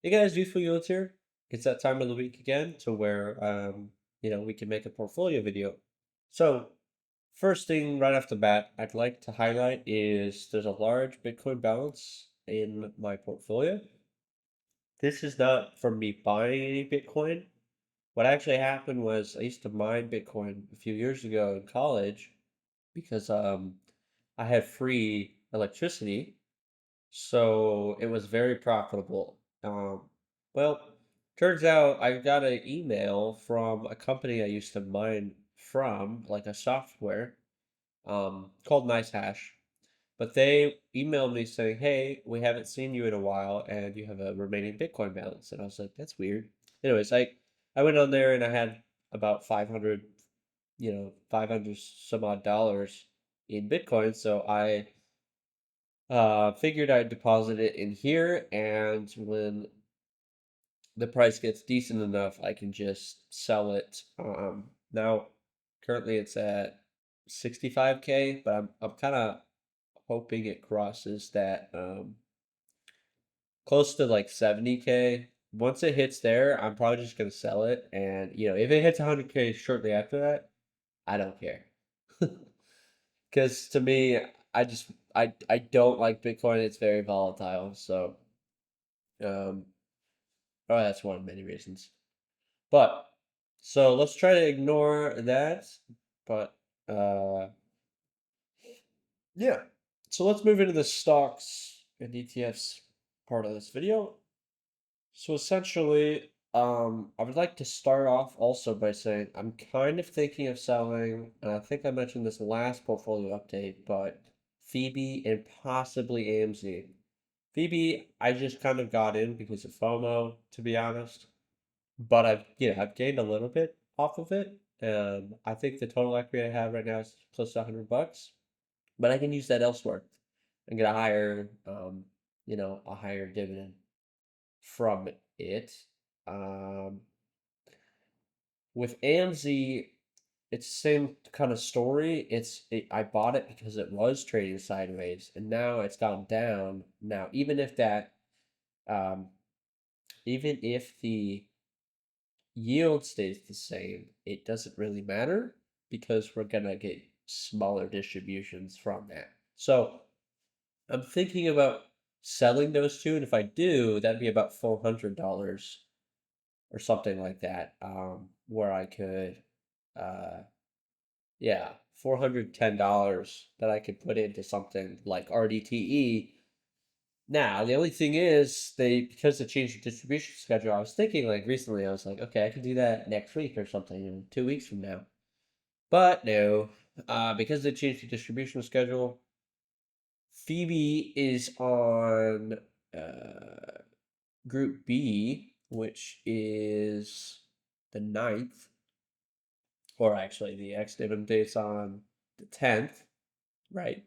Hey guys, Youthful Yields here. It's that time of the week again to where we can make a portfolio video. So, first thing right off the bat, I'd like to highlight is there's a large Bitcoin balance in my portfolio. This is not from me buying any Bitcoin. What actually happened was I used to mine Bitcoin a few years ago in college because I had free electricity, so it was very profitable. Well, turns out I got an email from a company I used to mine from, like a software, called NiceHash. But they emailed me saying, "Hey, we haven't seen you in a while, and you have a remaining Bitcoin balance." And I was like, "That's weird." Anyways, I went on there and I had about 500, 500 some odd dollars in Bitcoin. So I figured I'd deposit it in here, and when the price gets decent enough, I can just sell it. Now, currently it's at 65K, but I'm kind of hoping it crosses that close to like 70K. Once it hits there, I'm probably just gonna sell it, and if it hits 100K shortly after that, I don't care. Because to me, I don't like Bitcoin. It's very volatile, so um, oh, that's one of many reasons. But so let's try to ignore that. But uh yeah. So let's move into the stocks and ETFs part of this video. So essentially, I would like to start off also by saying I'm kind of thinking of selling, and I think I mentioned this last portfolio update, but Phoebe and possibly AMZ. Phoebe, I just kind of got in because of FOMO, to be honest. But I've gained a little bit off of it. I think the total equity I have right now is close to $100, but I can use that elsewhere and get a higher dividend from it. Um, with AMZ, it's the same kind of story. I bought it because it was trading sideways, and now it's gone down. Now, um, even if the yield stays the same, it doesn't really matter because we're gonna get smaller distributions from that. So I'm thinking about selling those two, and if I do, that'd be about $400 or something like that. Where I could, uh, yeah, $410 that I could put into something like RDTE. Now, the only thing is because they changed the distribution schedule, I was thinking like recently, I was like, okay, I can do that next week or something, 2 weeks from now. But no, because they changed the distribution schedule, Phoebe is on Group B, which is the 9th, or actually the ex-dividend date's on the 10th, right?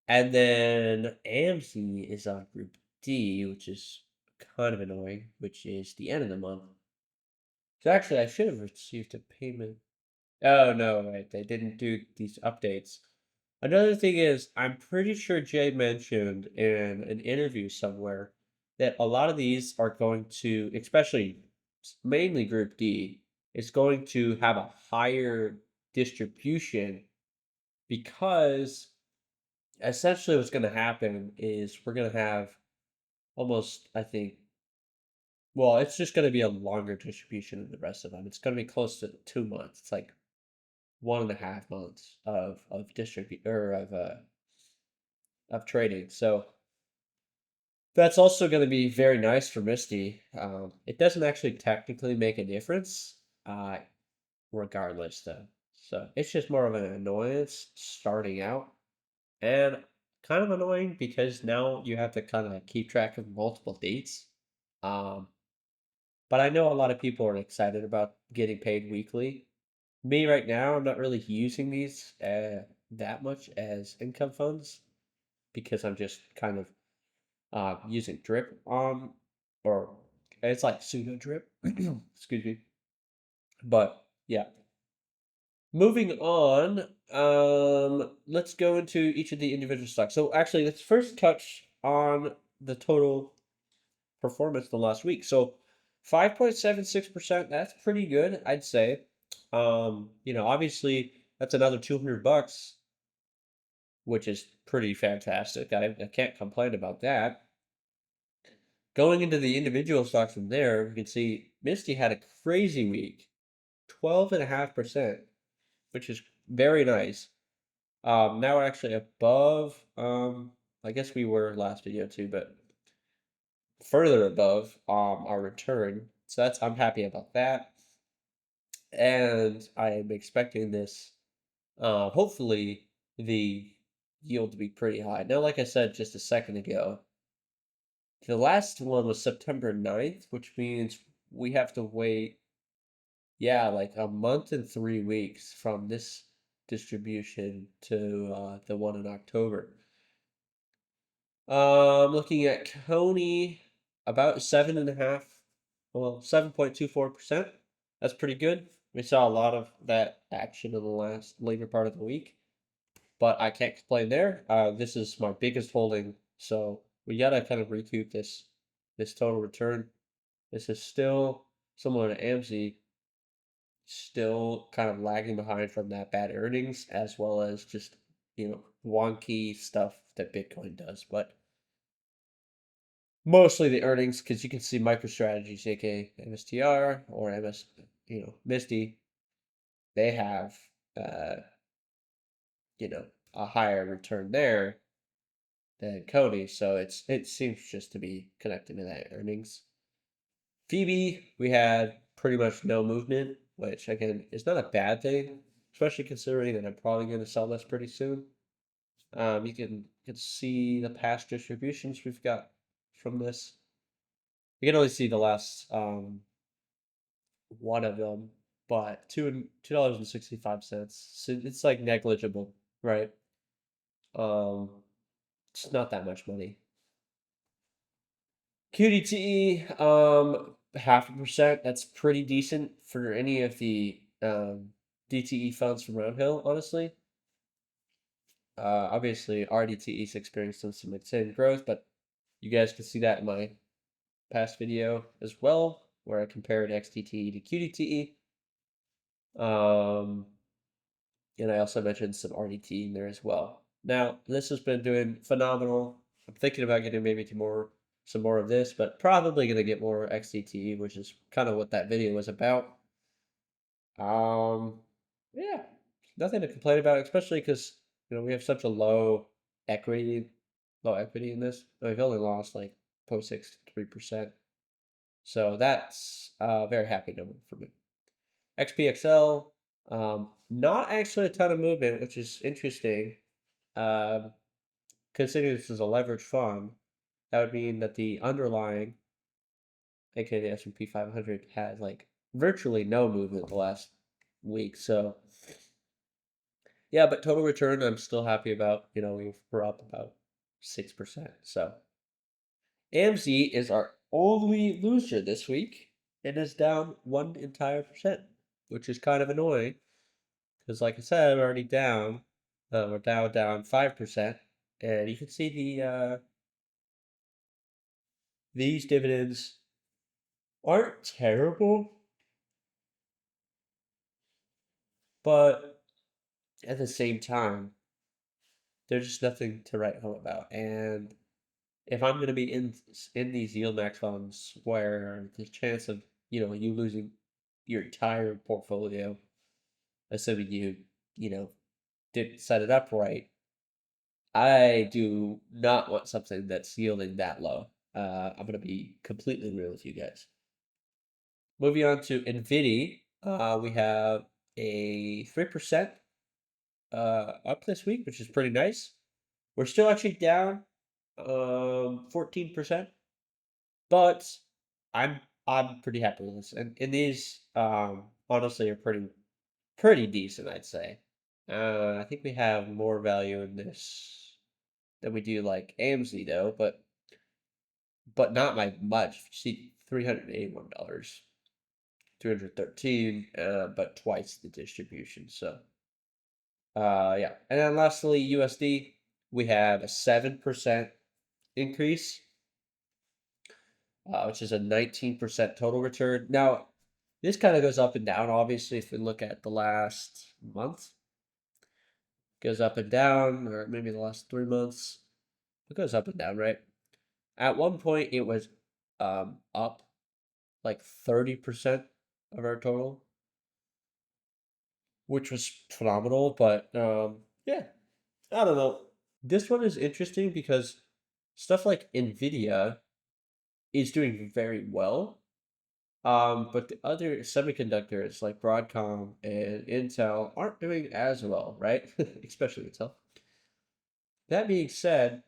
And then AMC is on Group D, which is kind of annoying, which is the end of the month. So actually, I should have received a payment. Oh, no, right. They didn't do these updates. Another thing is, I'm pretty sure Jay mentioned in an interview somewhere that a lot of these are going to, especially mainly Group D, is going to have a higher distribution because essentially what's going to happen is we're going to have almost, I think, well, it's just going to be a longer distribution than the rest of them. It's going to be close to 2 months. It's like 1.5 months of distribute or of trading. So that's also going to be very nice for Misty. It doesn't actually technically make a difference, uh, regardless though. So it's just more of an annoyance starting out, and kind of annoying because now you have to kind of keep track of multiple dates. Um, but I know a lot of people are excited about getting paid weekly. Me right now, I'm not really using these that much as income funds because I'm just kind of using drip on, or it's like pseudo drip. Excuse me. But yeah, moving on. Let's go into each of the individual stocks. So actually, let's first touch on the total performance the last week. So 5.76%, that's pretty good, I'd say. Obviously that's another 200 bucks, which is pretty fantastic. I can't complain about that. Going into the individual stocks from there, you can see Misty had a crazy week, 12.5%, which is very nice. Now we're actually above, I guess we were last video too, but further above our return. So I'm happy about that. And I am expecting this, hopefully the yield to be pretty high. Now, like I said just a second ago, the last one was September 9th, which means we have to wait, yeah, like a month and 3 weeks from this distribution to the one in October. Looking at Coney, about 7.24%. That's pretty good. We saw a lot of that action in the later part of the week, but I can't complain there. This is my biggest holding, so we gotta kind of recoup this total return. This is still similar to AMC, still kind of lagging behind from that bad earnings as well as just wonky stuff that Bitcoin does, but mostly the earnings, because you can see MicroStrategy, aka MSTR or Misty, they have uh, a higher return there than Cody, so it seems just to be connected to that earnings. Phoebe, we had pretty much no movement, which again is not a bad thing, especially considering that I'm probably going to sell this pretty soon. You can see the past distributions we've got from this. You can only see the last one of them, but $2.65. So it's like negligible, right? Um, it's not that much money. QDTE, 0.5%. That's pretty decent for any of the DTE funds from Roundhill, honestly. Obviously, RDTE is experiencing some insane growth, but you guys can see that in my past video as well, where I compared XDTE to QDTE. And I also mentioned some RDTE in there as well. Now, this has been doing phenomenal. I'm thinking about getting maybe some more of this, but probably going to get more XDTE, which is kind of what that video was about. Um, yeah, nothing to complain about, especially because we have such a equity, low equity in this. We've only lost like 0.63%. So that's a very happy number for me. XPXL, not actually a ton of movement, which is interesting. Um, Considering this is a leveraged fund, that would mean that the underlying, aka the S&P 500, had like virtually no movement the last week. So yeah, but total return, I'm still happy about. We're up about 6%. So AMZ is our only loser this week and is down 1 entire %, which is kind of annoying because, like I said, we're already down. We're down 5%, and you can see these dividends aren't terrible, but at the same time, there's just nothing to write home about. And if I'm going to be in these yield max funds where the chance of you losing your entire portfolio, assuming you didn't set it up right, I do not want something that's yielding that low. I'm going to be completely real with you guys. Moving on to NVIDIA, we have a 3% up this week, which is pretty nice. We're still actually down 14%, but I'm I'm pretty happy with this. And these honestly are pretty decent, I'd say. I think we have more value in this than we do like AMZ though, but not by much. You see $381, 313, but twice the distribution. So yeah. And then lastly, USD, we have a 7% increase. which is a 19% total return. Now, this kind of goes up and down, obviously, if we look at the last month. Goes up and down, or maybe the last 3 months. It goes up and down, right? At one point, it was up like 30% of our total, which was phenomenal. But yeah, I don't know. This one is interesting because stuff like Nvidia is doing very well. But the other semiconductors like Broadcom and Intel aren't doing as well, right? Especially Intel. That being said,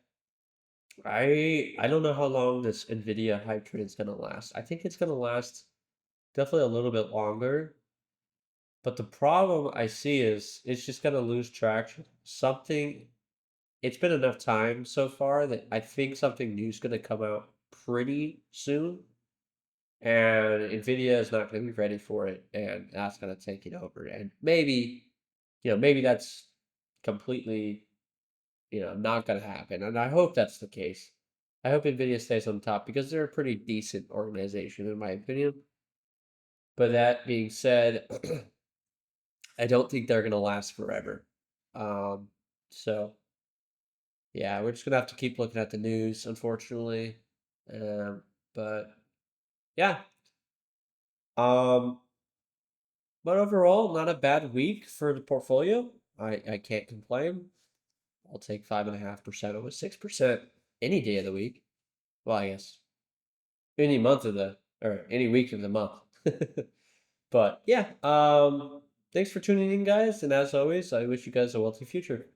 I don't know how long this Nvidia hype train is gonna last. I think it's gonna last definitely a little bit longer. But the problem I see is it's just gonna lose traction. It's been enough time so far that I think something new is gonna come out pretty soon. And Nvidia is not going to be ready for it, and that's going to take it over. And maybe that's completely, not going to happen. And I hope that's the case. I hope Nvidia stays on top because they're a pretty decent organization, in my opinion. But that being said, I don't think they're going to last forever. Um, so yeah, we're just gonna have to keep looking at the news, unfortunately. But yeah. Um, But overall, not a bad week for the portfolio. I can't complain. I'll take 5.5% over 6% any day of the week. Well, I guess any month of the or any week of the month. But yeah, thanks for tuning in, guys. And as always, I wish you guys a wealthy future.